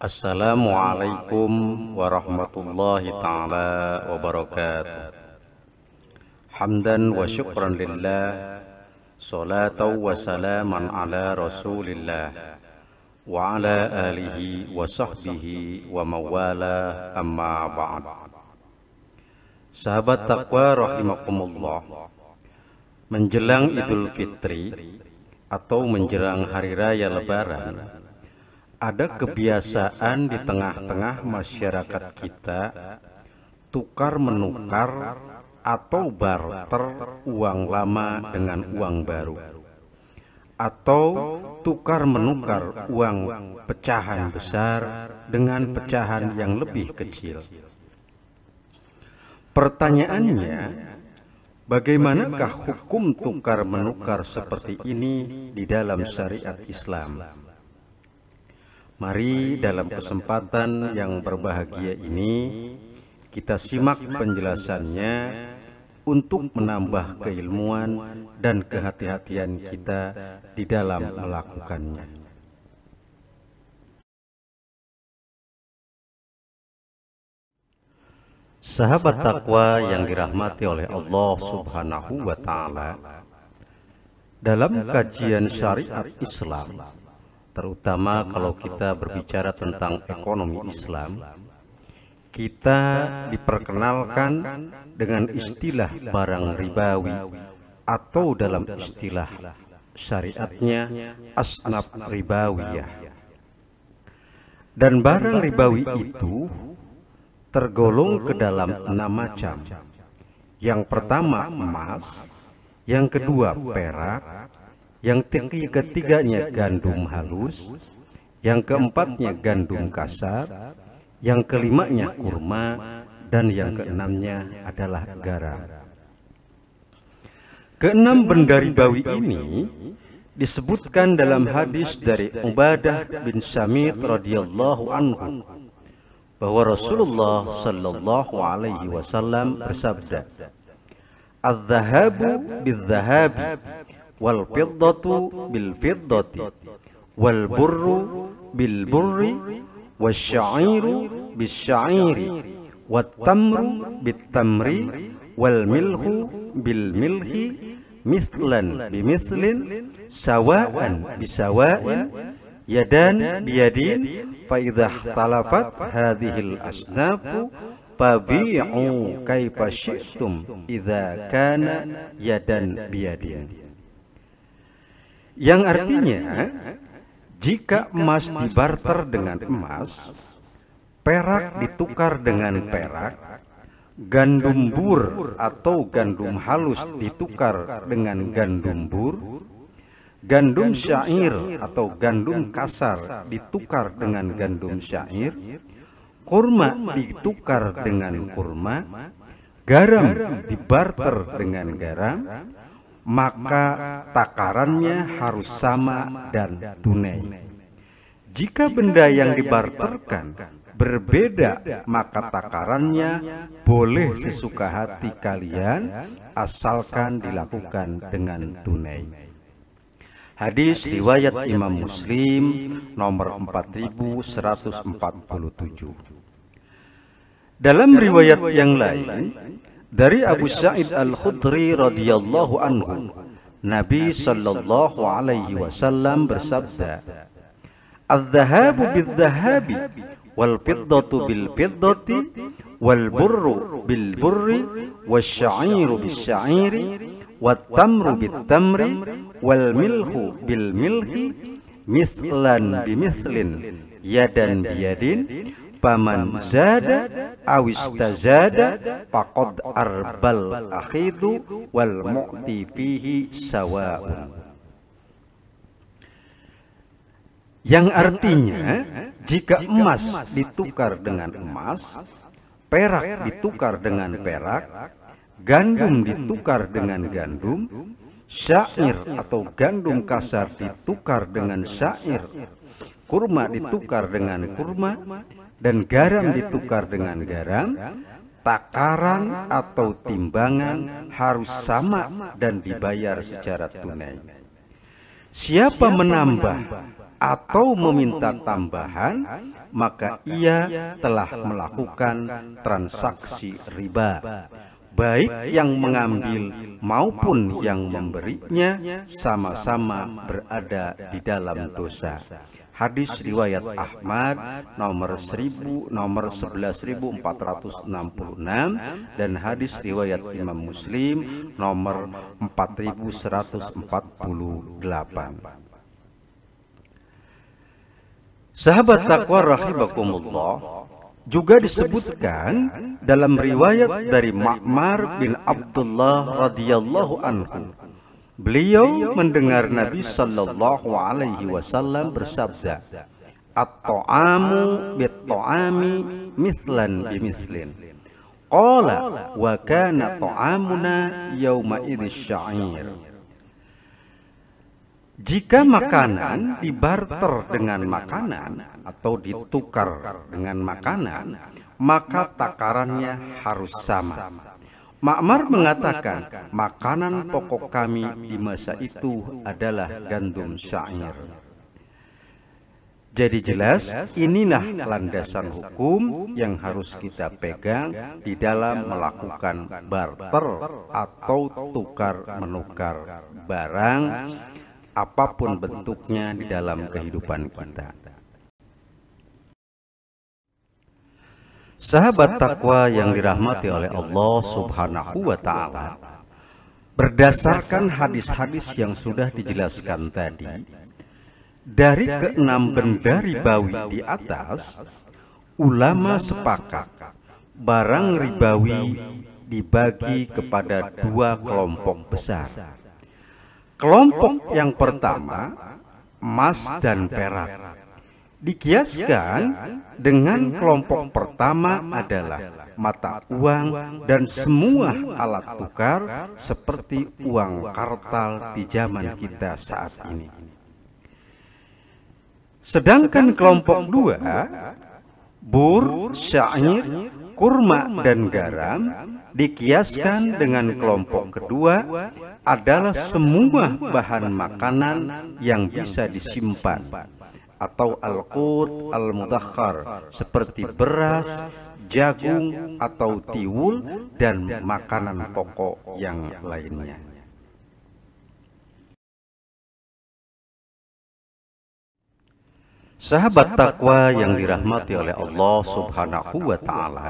Assalamualaikum warahmatullahi ta'ala wabarakatuh. Hamdan wa syukran lillah, salatan wa salaman ala rasulillah, wa ala alihi wa sahbihi wa mawala, amma ba'd. Sahabat taqwa rahimakumullah, menjelang Idul Fitri atau menjelang hari raya Lebaran, ada kebiasaan di tengah-tengah masyarakat kita tukar menukar atau barter uang lama dengan uang baru, atau tukar menukar uang pecahan besar dengan pecahan yang lebih kecil. Pertanyaannya, bagaimanakah hukum tukar menukar seperti ini di dalam syariat Islam? Mari dalam kesempatan yang berbahagia ini kita simak penjelasannya untuk menambah keilmuan dan kehati-hatian kita di dalam melakukannya. Sahabat takwa yang dirahmati oleh Allah Subhanahu wa Ta'ala, dalam kajian syariat Islam, terutama kalau kita berbicara tentang ekonomi Islam, kita diperkenalkan dengan istilah barang ribawi, atau dalam istilah syariatnya asnaf ribawiyah. Dan barang ribawi itu tergolong ke dalam 6 macam. Yang pertama emas, yang kedua perak, yang ketiganya gandum halus, yang keempatnya gandum kasar, yang kelimanya kurma, dan yang keenamnya adalah garam. Keenam benda ribawi ini disebutkan dalam hadis dari Ubadah bin Samit radhiyallahu anhu bahwa Rasulullah sallallahu alaihi wasallam bersabda, "Az-zahabu bil-zahabi wal fiddatu bil fiddati wal burru bil burri wasyairu bis syairi wat tamru bit tamri wal milhu bil milhi mithlan bi mithlin sawaan bi sawa'in yadan bi yadin fa idza ikhtalafat hadhil asnafu fabi'u kaifa syi'tum idza kana yadan bi yadin." Yang artinya, jika emas dibarter dengan emas, perak ditukar dengan perak, gandum bur atau gandum halus ditukar dengan gandum bur, gandum syair atau gandum kasar ditukar dengan gandum syair, kurma ditukar dengan kurma, garam dibarter dengan garam, maka takarannya harus sama dan tunai. Jika benda yang dibarterkan berbeda, maka takarannya boleh sesuka hati kalian, asalkan dilakukan dengan tunai. Hadis riwayat Imam Muslim nomor 4147. Dalam riwayat yang lain dari Abu Sa'id Al-Khudri radhiyallahu anhu, Nabi sallallahu alaihi wasallam bersabda, "Az-zahabu bil-zahabi wal fiddatu bil fiddati wal burru bil burri wasyairu bis syairi wat tamru bit tamri wal milhu bil milhi mislan bi mithlin yadan bi yadin paman zada awistazada faqad arbal akhidu wal mu'ti fihi sawa'un." Yang artinya, jika emas ditukar dengan emas, perak ditukar dengan perak, gandum ditukar dengan gandum, syair atau gandum kasar ditukar dengan syair, kurma ditukar dengan kurma, dan garam ditukar dengan garam, takaran atau timbangan harus sama dan dibayar secara tunai. Siapa menambah atau meminta tambahan, maka ia telah melakukan transaksi riba, baik yang mengambil maupun yang memberinya sama-sama berada di dalam dosa. Hadis riwayat Ahmad nomor 11.466 dan hadis riwayat Imam Muslim nomor 4148. Sahabat takwa rahimakumullah, juga disebutkan dalam riwayat dari Ma'mar bin Abdullah radhiyallahu anhu, beliau mendengar Nabi sallallahu alaihi wasallam bersabda, "At-ta'amu bit-ta'ami mithlan bimithlin." Qala wa kana ta'amuna yauma idz sya'ir. Jika makanan dibarter dengan makanan atau ditukar dengan makanan, maka takarannya harus sama. Ma'mar mengatakan, makanan pokok kami di masa itu adalah gandum syair. Jadi jelas, inilah landasan hukum yang harus kita pegang di dalam melakukan barter atau tukar-menukar barang, apapun bentuknya di dalam kehidupan kita. Sahabat takwa yang dirahmati oleh Allah Subhanahu wa Ta'ala, berdasarkan hadis-hadis yang sudah dijelaskan tadi, dari keenam benda ribawi di atas, ulama sepakat barang ribawi dibagi kepada dua kelompok besar. Kelompok yang pertama, emas dan perak. Dikiaskan dengan kelompok pertama adalah mata uang dan semua alat tukar seperti uang kartal di zaman kita saat ini. Sedangkan kelompok dua, bur, syair, kurma dan garam, dikiaskan dengan kelompok kedua adalah semua bahan makanan yang bisa disimpan atau al-qut al-mudakhar seperti beras, jagung atau tiwul dan makanan pokok yang lainnya. Sahabat takwa yang dirahmati oleh Allah Subhanahu wa Ta'ala,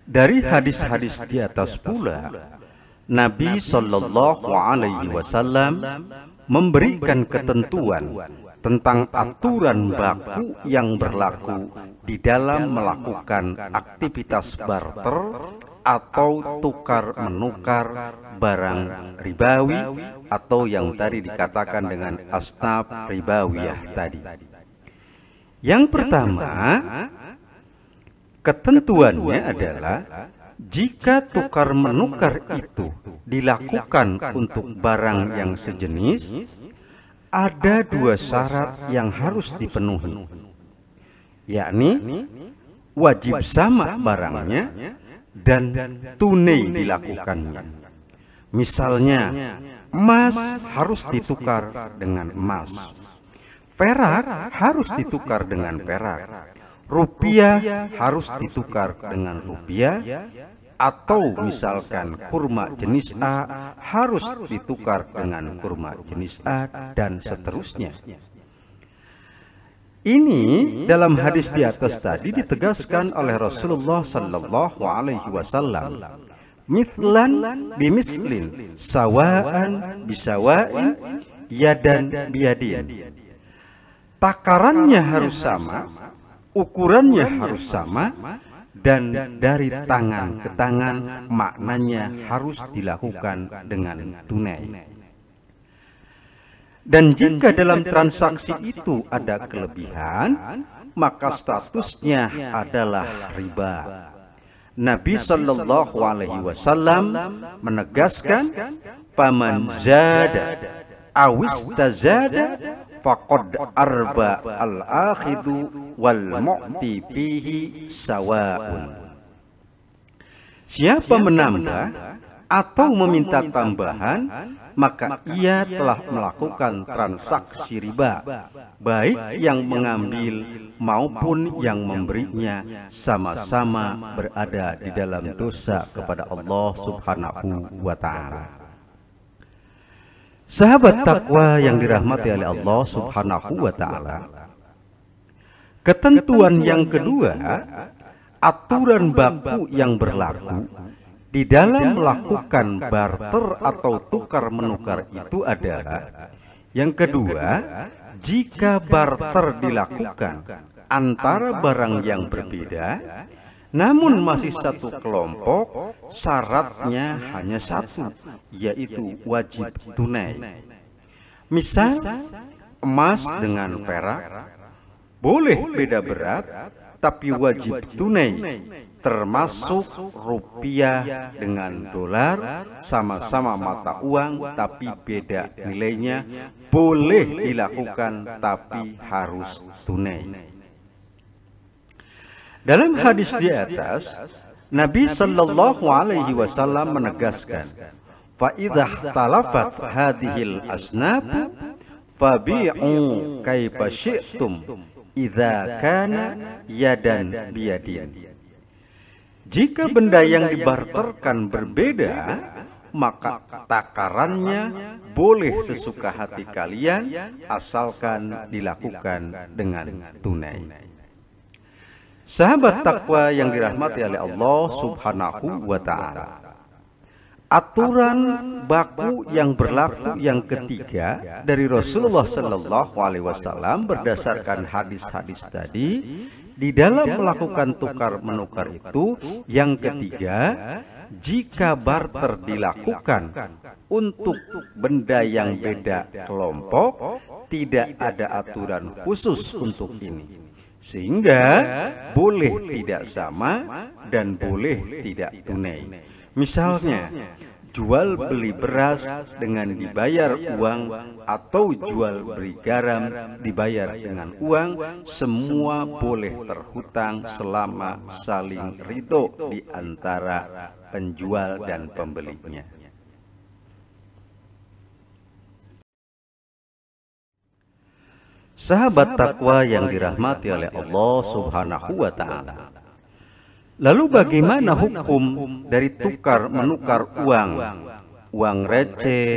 dari hadis-hadis di atas pula Nabi Shallallahu Alaihi Wasallam memberikan ketentuan tentang aturan baku yang berlaku di dalam melakukan aktivitas barter atau tukar-menukar barang ribawi atau yang tadi dikatakan dengan asnaf ribawiyah tadi. Yang pertama, ketentuannya adalah jika tukar-menukar itu dilakukan untuk barang yang sejenis, ada dua syarat yang harus dipenuhi, yakni wajib sama barangnya dan tunai dilakukannya. Misalnya, emas harus ditukar dengan emas, perak harus ditukar dengan perak, rupiah harus ditukar dengan rupiah, atau misalkan kurma jenis A harus ditukar dengan kurma jenis A, dan seterusnya. Ini dalam hadis di atas tadi ditegaskan oleh Rasulullah Sallallahu Alaihi Wasallam, mithlan bimislin, sawaan bisawain, yadan biyadin. Takarannya harus sama, ukurannya harus sama, dan dari tangan ke tangan, maknanya harus dilakukan dengan tunai. Dan jika dalam transaksi itu ada kelebihan, maka statusnya adalah riba. Nabi Shallallahu Alaihi Wasallam menegaskan, paman zada awis tazada faqad arba al-akhidu wal mu'ti fihi sawaun. Siapa menambah atau meminta tambahan, maka ia telah melakukan transaksi riba, baik yang mengambil maupun yang memberinya, sama-sama berada di dalam dosa kepada Allah Subhanahu wa Ta'ala. Sahabat takwa yang dirahmati oleh Allah Subhanahu wa Ta'ala, ketentuan yang kedua, aturan baku yang berlaku di dalam melakukan barter atau tukar menukar itu adalah, yang kedua, jika barter dilakukan antara barang yang berbeda namun masih satu kelompok, syaratnya hanya satu, yaitu wajib tunai. Misal emas dengan perak boleh beda berat tapi wajib tunai, termasuk rupiah dengan dolar, sama-sama mata uang tapi beda nilainya, boleh dilakukan tapi harus tunai. Dalam hadis di atas, Nabi Shallallahu Alaihi Wasallam menegaskan, fa idza ikhtalafat hadhil asnaf fabi'u kaifa syi'tum idza kana yadan biyadin. Jika benda yang dibarterkan berbeda, maka takarannya boleh sesuka hati kalian, asalkan dilakukan dengan tunai. Sahabat takwa yang dirahmati oleh Allah Subhanahu wa Ta'ala, aturan baku yang berlaku yang ketiga dari Rasulullah Sallallahu Alaihi Wasallam berdasarkan hadis-hadis tadi, di dalam melakukan tukar menukar itu, yang ketiga, jika barter dilakukan untuk benda yang beda kelompok, tidak ada aturan khusus untuk ini, sehingga boleh tidak sama dan boleh tidak tunai. Misalnya, jual beli beras dengan dibayar uang atau jual beli garam dibayar dengan uang, semua boleh terhutang selama saling ridho di antara penjual dan pembelinya. Sahabat takwa yang dirahmati oleh Allah Subhanahu wa Ta'ala, lalu bagaimana hukum dari tukar menukar uang receh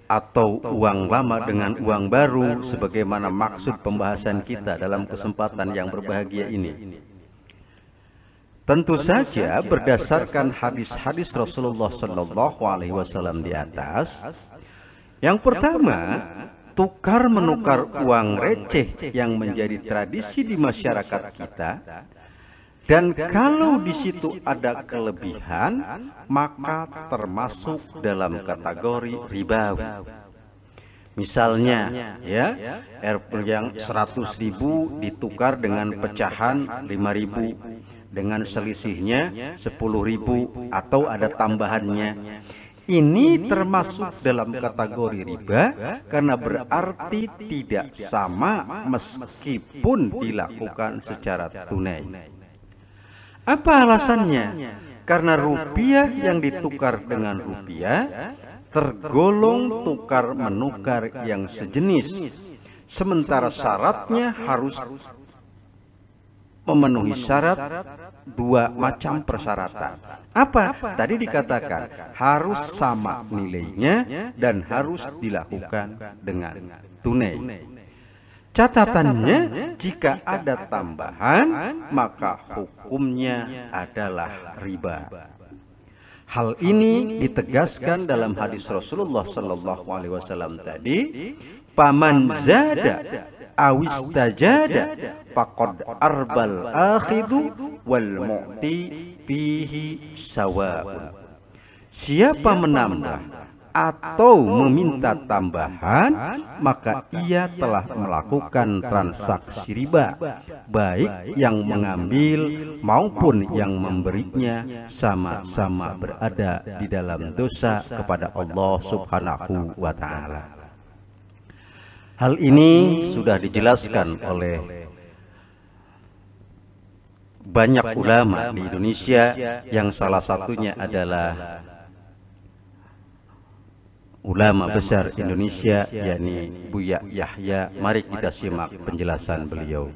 atau uang lama dengan uang baru, sebagaimana maksud pembahasan kita dalam kesempatan yang berbahagia ini? Tentu saja berdasarkan hadis-hadis Rasulullah Sallallahu Alaihi Wasallam di atas. Yang pertama, tukar menukar uang receh yang menjadi tradisi di masyarakat kita, dan kalau di situ ada kelebihan, maka termasuk dalam kategori ribawi. Misalnya, ya, yang 100.000 ditukar dengan pecahan 5.000, dengan selisihnya 10.000 atau ada tambahannya. Ini termasuk dalam kategori riba karena berarti tidak sama meskipun dilakukan secara tunai. Apa alasannya? Karena rupiah yang ditukar dengan rupiah tergolong tukar menukar yang sejenis, sementara syaratnya harus memenuhi syarat dua macam persyaratan. Apa? Tadi dikatakan harus sama nilainya dan harus dilakukan dengan tunai. Catatannya, jika ada tambahan, maka hukumnya adalah riba. Hal ini ditegaskan dalam hadis Rasulullah Sallallahu Alaihi Wasallam tadi, paman zada awistajada faqad arbal akhidu wal mu'ti fihi sawaun. Siapa menambah atau meminta tambahan, maka ia telah melakukan transaksi riba, baik yang mengambil maupun yang memberinya, sama-sama berada di dalam dosa kepada Allah Subhanahu wa Ta'ala. Hal ini sudah dijelaskan oleh banyak ulama di Indonesia, yang salah satunya adalah ulama besar Indonesia, yakni Buya Yahya. Mari kita simak penjelasan beliau.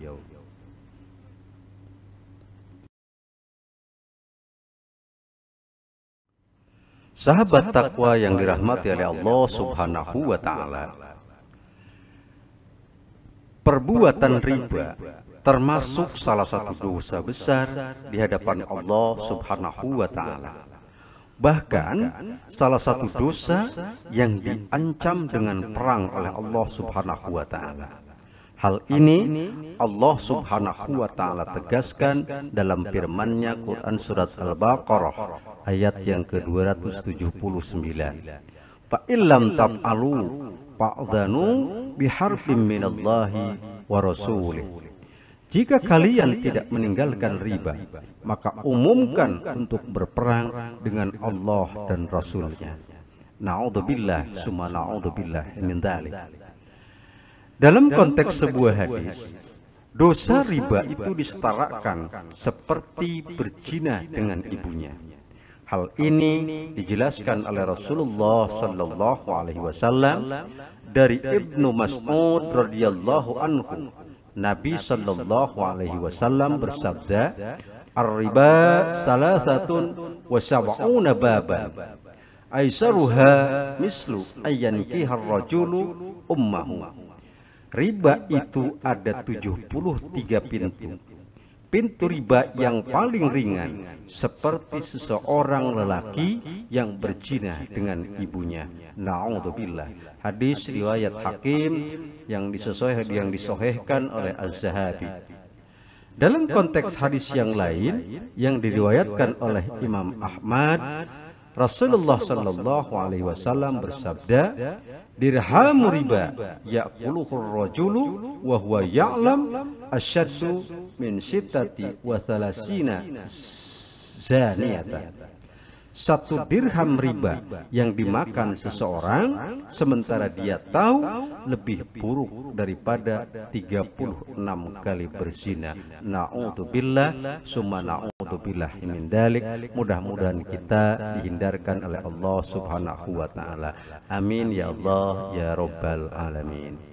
Sahabat takwa yang dirahmati oleh Allah Subhanahu wa Ta'ala, perbuatan riba termasuk salah satu dosa besar di hadapan Allah Subhanahu wa Ta'ala. Bahkan salah satu dosa yang diancam dengan perang oleh Allah Subhanahu wa Ta'ala. Hal ini Allah Subhanahu wa Ta'ala tegaskan dalam firman-Nya Quran surat Al-Baqarah ayat yang ke-279. Fa illam taf'alu fa'dhanu biharbin minallahi wa rasulih. Jika kalian tidak meninggalkan riba, maka umumkan untuk berperang dengan Allah dan Rasul-Nya. Na'udzubillah summa na'udzubillah min dzalik. Dalam konteks sebuah hadis, dosa riba itu disetarakan seperti berzina dengan ibunya. Hal ini dijelaskan oleh Rasulullah sallallahu alaihi wasallam dari Ibnu Mas'ud radhiyallahu anhu. Nabi sallallahu alaihi wasallam bersabda, "Ar-riba salasatun wa sab'una baban. Aisaruha mislu ayyankihar rajulu ummahu." Riba itu ada 73 pintu. Pintu riba yang paling ringan seperti seseorang lelaki yang berzina dengan ibunya. Na'udzubillah. Hadis riwayat Hakim yang disohihkan oleh Az-Zahabi. Dalam konteks hadis yang lain yang diriwayatkan oleh Imam Ahmad, Rasulullah sallallahu alaihi wasallam bersabda, "Dirhamu riba ya'kuluhur rajulu wa huwa ya'lam asyaddu min sittati wa thalathina zaniyatan." Satu dirham riba yang dimakan seseorang sementara dia tahu lebih buruk daripada 36 kali berzina. Na'udzubillah summa na'udzubillah min dzalik. Mudah-mudahan kita dihindarkan oleh Allah Subhanahu wa Ta'ala. Amin ya Allah ya Rabbal alamin.